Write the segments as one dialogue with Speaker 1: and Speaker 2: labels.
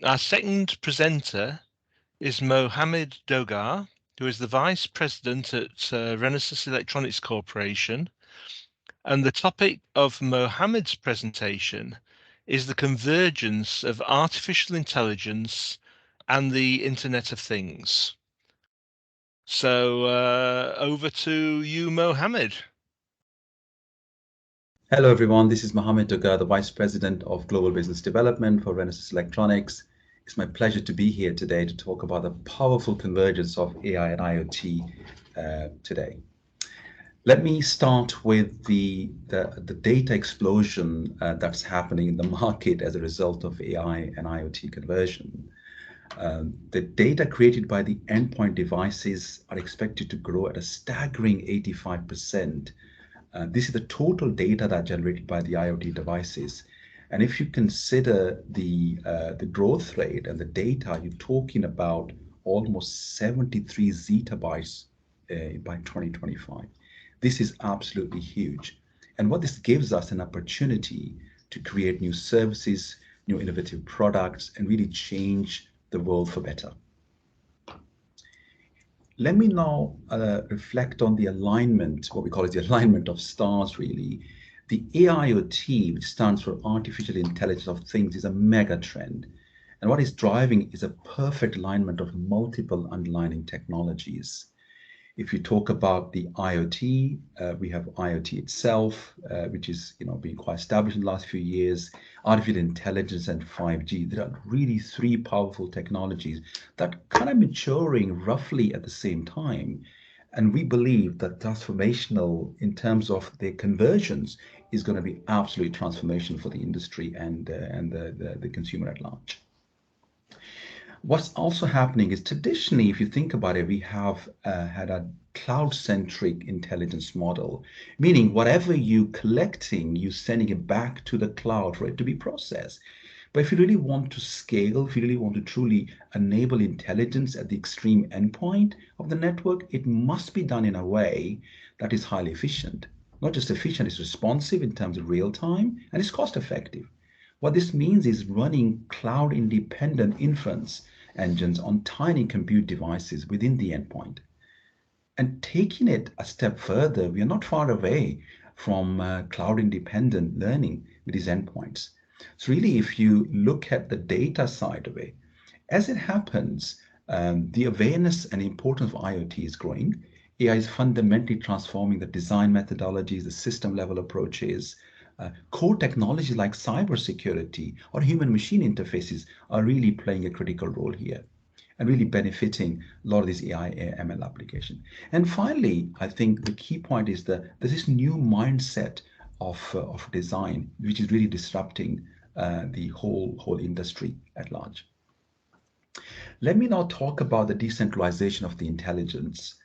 Speaker 1: Our second presenter is Mohammed Dogar, who is the Vice President at Renesas Electronics Corporation. And the topic of Mohammed's presentation is the convergence of artificial intelligence and the Internet of Things. So over to you, Mohammed.
Speaker 2: Hello, everyone. This is Mohammed Dogar, the Vice President of Global Business Development for Renesas Electronics. It's my pleasure to be here today to talk about the powerful convergence of AI and IoT today. Let me start with the data explosion that's happening in the market as a result of AI and IoT conversion. The data created by the endpoint devices are expected to grow at a staggering 85%. This is the total data that generated by the IoT devices. And if you consider the growth rate and the data, you're talking about almost 73 zettabytes by 2025. This is absolutely huge. And what this gives us an opportunity to create new services, new innovative products, and really change the world for better. Let me now reflect on the alignment, what we call is the alignment of stars, really. The AIoT, which stands for Artificial Intelligence of Things, is a mega trend. And what is driving is a perfect alignment of multiple underlying technologies. If you talk about the IoT, we have IoT itself, which is being quite established in the last few years. Artificial intelligence and 5G. There are really three powerful technologies that kind of maturing roughly at the same time. And we believe that transformational in terms of their conversions is going to be absolutely transformational for the industry and the consumer at large. What's also happening is traditionally, if you think about it, we have had a cloud-centric intelligence model, meaning whatever you collecting, you sending it back to the cloud for it to be processed. But if you really want to scale, if you really want to truly enable intelligence at the extreme endpoint of the network, it must be done in a way that is highly efficient. Not just efficient, it's responsive in terms of real time, and it's cost effective. What this means is running cloud independent inference engines on tiny compute devices within the endpoint. And taking it a step further, we are not far away from cloud independent learning with these endpoints. So really, if you look at the data side of it, as it happens, the awareness and importance of IoT is growing. AI is fundamentally transforming the design methodologies, the system level approaches. Core technologies like cybersecurity or human machine interfaces are really playing a critical role here and really benefiting a lot of these AI ML application. And finally, I think the key point is that there's this new mindset of design, which is really disrupting the whole industry at large. Let me now talk about the decentralization of the intelligence.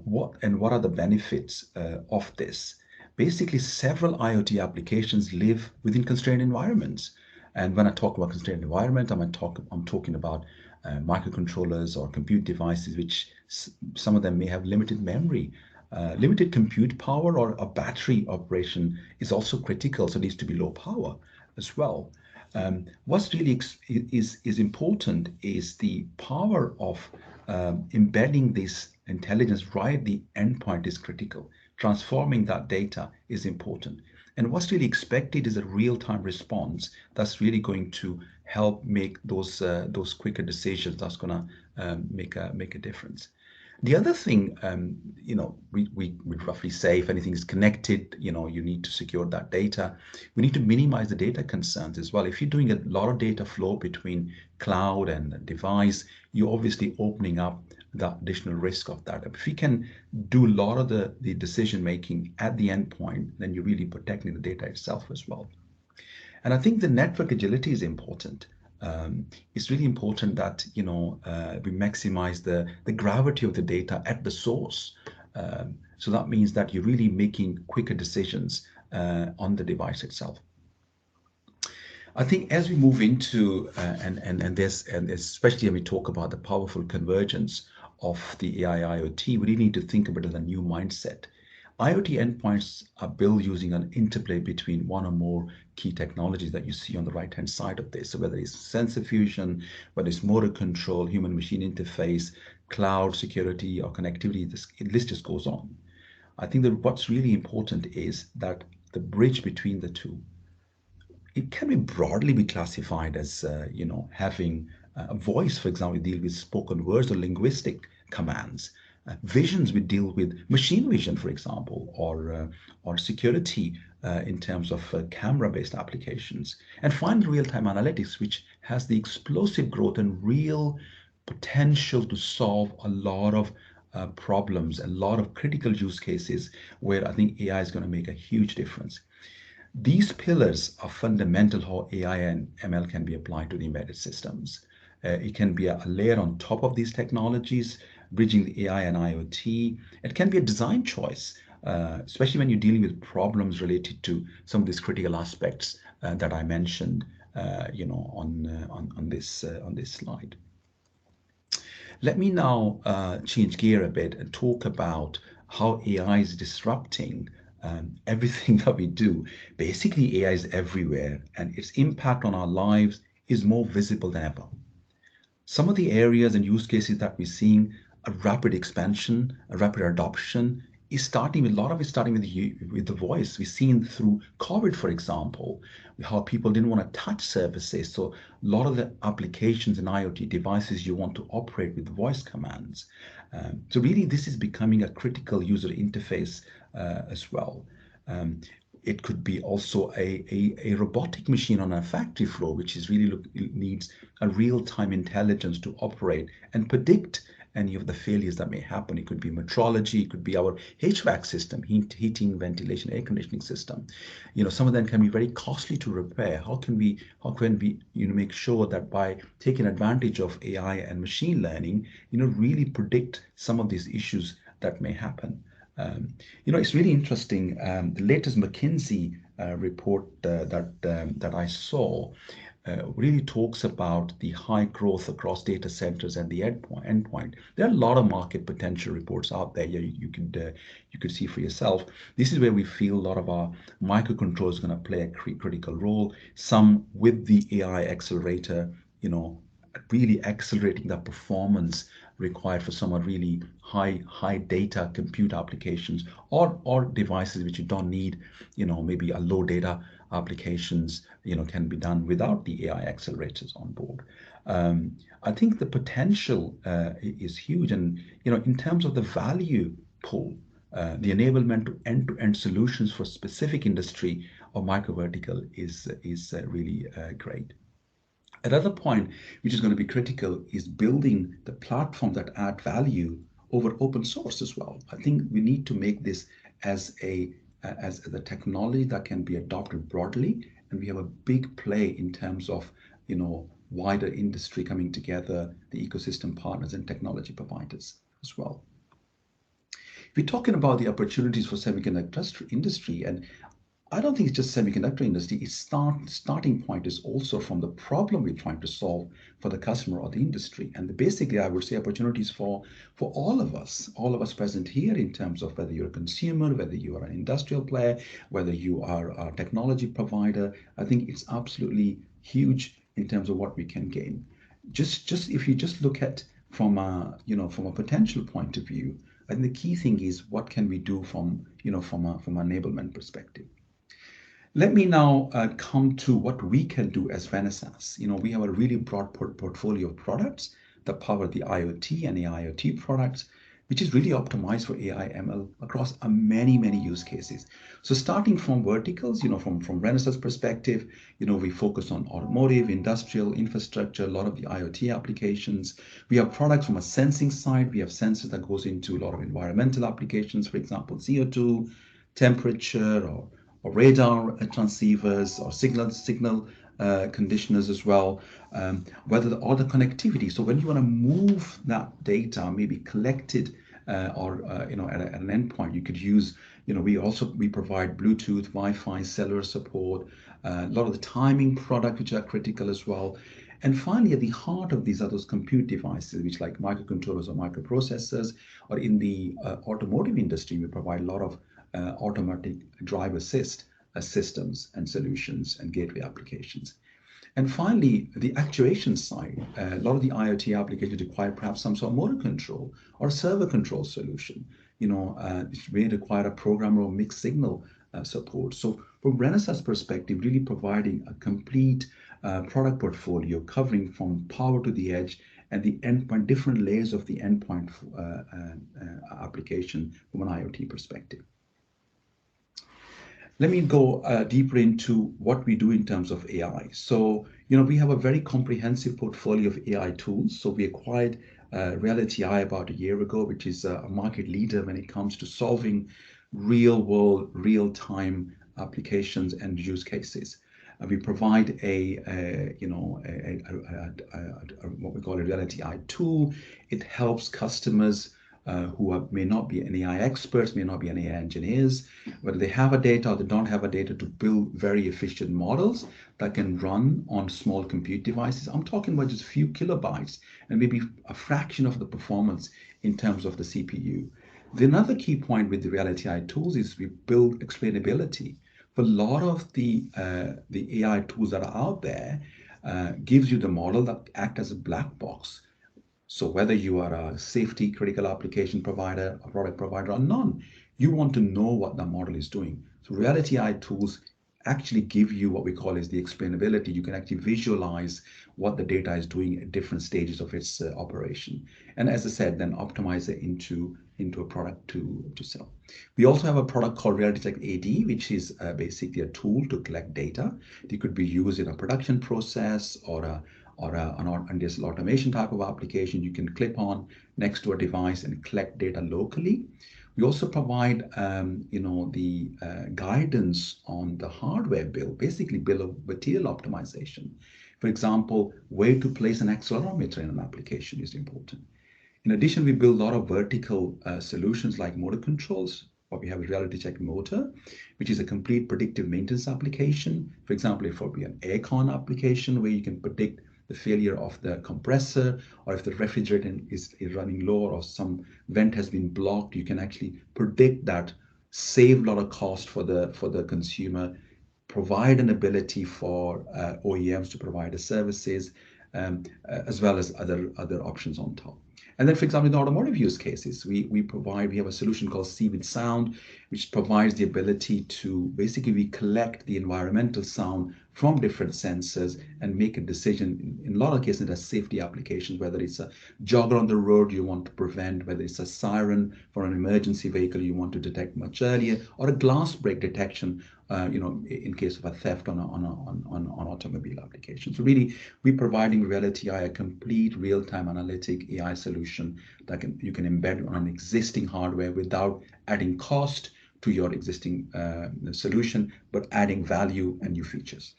Speaker 2: What are the benefits of this? Basically, several IoT applications live within constrained environments. And when I talk about constrained environment, I'm talking about microcontrollers or compute devices, which some of them may have limited memory. Limited compute power or a battery operation is also critical, so it needs to be low power as well. What's really is important is the power of embedding this intelligence right at the endpoint is critical. Transforming that data is important. And what's really expected is a real-time response that's really going to help make those quicker decisions. That's going to make a difference. The other thing, we roughly say if anything is connected, you need to secure that data. We need to minimize the data concerns as well. If you're doing a lot of data flow between cloud and device, you're obviously opening up the additional risk of that. If you can do a lot of the decision making at the endpoint, then you're really protecting the data itself as well. And I think the network agility is important. It's really important that we maximize the gravity of the data at the source. So that means that you're really making quicker decisions on the device itself. I think as we move into and especially when we talk about the powerful convergence of the AI IoT, we really need to think about it as a new mindset. IoT endpoints are built using an interplay between one or more key technologies that you see on the right-hand side of this. So whether it's sensor fusion, whether it's motor control, human-machine interface, cloud security, or connectivity, this list just goes on. I think that what's really important is that the bridge between the two, it can be broadly be classified as having a voice, for example, deal with spoken words or linguistic commands. Visions we deal with machine vision, for example, or security in terms of camera-based applications. And finally, real-time analytics, which has the explosive growth and real potential to solve a lot of problems, a lot of critical use cases where I think AI is going to make a huge difference. These pillars are fundamental how AI and ML can be applied to the embedded systems. It can be a layer on top of these technologies, bridging the AI and IoT. It can be a design choice, especially when you're dealing with problems related to some of these critical aspects that I mentioned, on this slide. Let me now change gear a bit and talk about how AI is disrupting everything that we do. Basically, AI is everywhere, and its impact on our lives is more visible than ever. Some of the areas and use cases that we're seeing a rapid expansion, a rapid adoption is starting with a lot of it starting with the voice. We've seen through COVID, for example, how people didn't want to touch surfaces. So a lot of the applications and IoT devices you want to operate with voice commands. So really, this is becoming a critical user interface as well. It could be also a robotic machine on a factory floor, which is really needs a real-time intelligence to operate and predict any of the failures that may happen. It could be metrology, it could be our HVAC system, heating, ventilation, air conditioning system. Some of them can be very costly to repair. How can we make sure that by taking advantage of AI and machine learning, really predict some of these issues that may happen? It's really interesting. The latest McKinsey report that I saw really talks about the high growth across data centers and the endpoint. There are a lot of market potential reports out there. You could see for yourself. This is where we feel a lot of our microcontrollers are going to play a critical role. Some with the AI accelerator, really accelerating the performance required for some really high data compute applications or devices which you don't need, maybe a low data applications, can be done without the AI accelerators on board. I think the potential is huge, and in terms of the value pool, the enablement to end-to-end solutions for specific industry or micro vertical is really great. Another point which is going to be critical is building the platform that add value over open source as well. I think we need to make this as the technology that can be adopted broadly, and we have a big play in terms of wider industry coming together, the ecosystem partners and technology providers as well. If we're talking about the opportunities for semiconductor industry, and I don't think it's just semiconductor industry. Its starting point is also from the problem we're trying to solve for the customer or the industry. And basically, I would say opportunities for all of us present here in terms of whether you're a consumer, whether you are an industrial player, whether you are a technology provider. I think it's absolutely huge in terms of what we can gain. Just if you just look at from a potential point of view, I think the key thing is what can we do from an enablement perspective. Let me now come to what we can do as Renesas. We have a really broad portfolio of products that power the IoT and the IoT products, which is really optimized for AI ML across many use cases. So starting from verticals, from Renesas perspective, we focus on automotive, industrial, infrastructure, a lot of the IoT applications. We have products from a sensing side. We have sensors that goes into a lot of environmental applications, for example, CO2, temperature, or radar transceivers, or signal conditioners as well, or the connectivity. So when you want to move that data, maybe collected or at an endpoint, you could use. We provide Bluetooth, Wi-Fi, cellular support, a lot of the timing product which are critical as well. And finally, at the heart of these are those compute devices, which like microcontrollers or microprocessors, or in the automotive industry, we provide a lot of automatic drive assist systems and solutions and gateway applications. And finally, the actuation side. A lot of the IoT applications require perhaps some sort of motor control or server control solution. It may require a programmer or mixed signal support. So from Renesas perspective, really providing a complete product portfolio covering from power to the edge and the endpoint, different layers of the endpoint application from an IoT perspective. Let me go deeper into what we do in terms of AI. So, we have a very comprehensive portfolio of AI tools. So we acquired Reality AI about a year ago, which is a market leader when it comes to solving real world, real time applications and use cases. We provide what we call a Reality AI tool. It helps customers who may not be any AI experts, may not be any AI engineers, whether they have a data or they don't have a data, to build very efficient models that can run on small compute devices. I'm talking about just a few kilobytes and maybe a fraction of the performance in terms of the CPU. The another key point with the Reality AI tools is we build explainability. For a lot of the AI tools that are out there, gives you the model that act as a black box. So whether you are a safety critical application provider, a product provider, or none, you want to know what the model is doing. So Reality AI tools actually give you what we call is the explainability. You can actually visualize what the data is doing at different stages of its operation. And as I said, then optimize it into a product to sell. We also have a product called Reality Check AD, which is basically a tool to collect data. It could be used in a production process or an industrial automation type of application. You can clip on next to a device and collect data locally. We also provide, the guidance on the hardware build, basically bill of material optimization. For example, where to place an accelerometer in an application is important. In addition, we build a lot of vertical solutions like motor controls. What we have is Reality Check Motor, which is a complete predictive maintenance application. For example, if it would be an aircon application where you can predict the failure of the compressor, or if the refrigerant is running low or some vent has been blocked, you can actually predict that, save a lot of cost for the consumer, provide an ability for OEMs to provide the services, as well as other options on top. And then, for example, in the automotive use cases, we have a solution called See with Sound, which provides the ability to basically collect the environmental sound from different sensors and make a decision. In a lot of cases, there's safety applications, whether it's a jogger on the road you want to prevent, whether it's a siren for an emergency vehicle you want to detect much earlier, or a glass break detection, in case of a theft on automobile application. So really, we're providing Reality AI a complete real-time analytic AI solution that you can embed on an existing hardware without adding cost to your existing solution, but adding value and new features.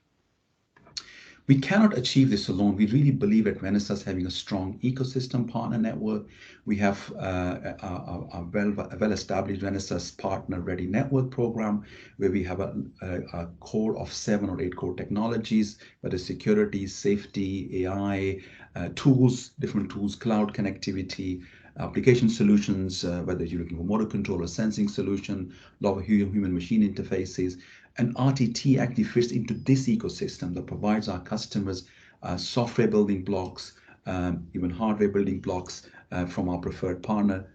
Speaker 2: We cannot achieve this alone. We really believe at Renesas having a strong ecosystem partner network. We have a well-established Renesas Partner Ready Network program, where we have a core of 7 or 8 core technologies, whether security, safety, AI, different tools, cloud connectivity, application solutions, whether you're looking for motor control or sensing solution, a lot of human machine interfaces. And RTT actually fits into this ecosystem that provides our customers software building blocks, even hardware building blocks from our preferred partner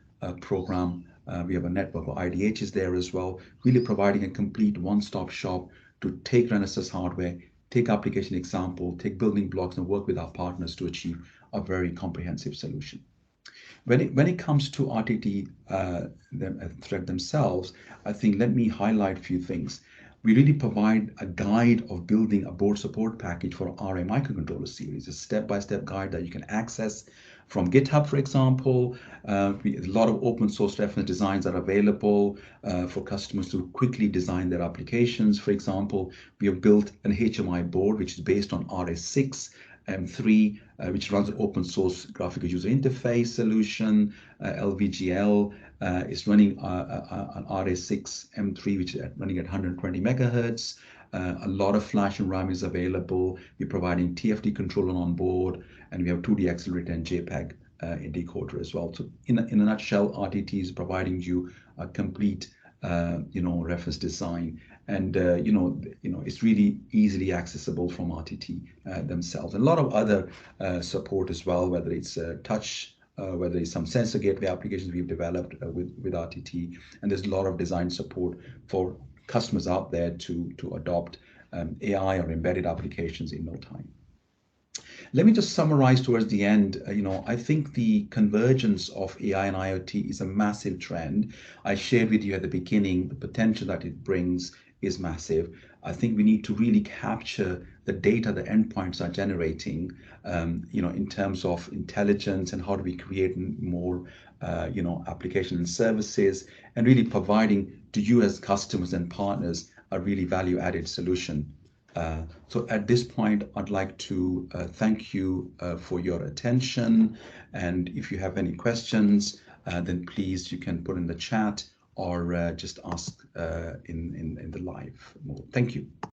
Speaker 2: program. We have a network of IDHs there as well, really providing a complete one-stop shop to take Renesas hardware, take application example, take building blocks, and work with our partners to achieve a very comprehensive solution. When it comes to RTT thread themselves, I think let me highlight a few things. We really provide a guide of building a board support package for RA microcontroller series, a step-by-step guide that you can access from GitHub, for example. A lot of open source reference designs are available for customers to quickly design their applications. For example, we have built an HMI board, which is based on RS6 M3, which runs an open source graphical user interface solution. LVGL is running an RS6 M3, which is running at 120 megahertz. A lot of flash and RAM is available. We're providing TFT controller on board, and we have 2D accelerator and JPEG decoder as well. So in a nutshell, RTT is providing you a complete reference design, and it's really easily accessible from RTT themselves. And a lot of other support as well, whether it's touch, whether it's some sensor gateway applications we've developed with RTT, and there's a lot of design support for customers out there to adopt AI or embedded applications in no time. Let me just summarize towards the end. I think the convergence of AI and IoT is a massive trend. I shared with you at the beginning the potential that it brings is massive. I think we need to really capture the data the endpoints are generating, in terms of intelligence and how do we create more, application and services, and really providing to you as customers and partners a really value-added solution. So at this point, I'd like to thank you for your attention. And if you have any questions, then please, you can put in the chat or just ask in the live mode. Thank you.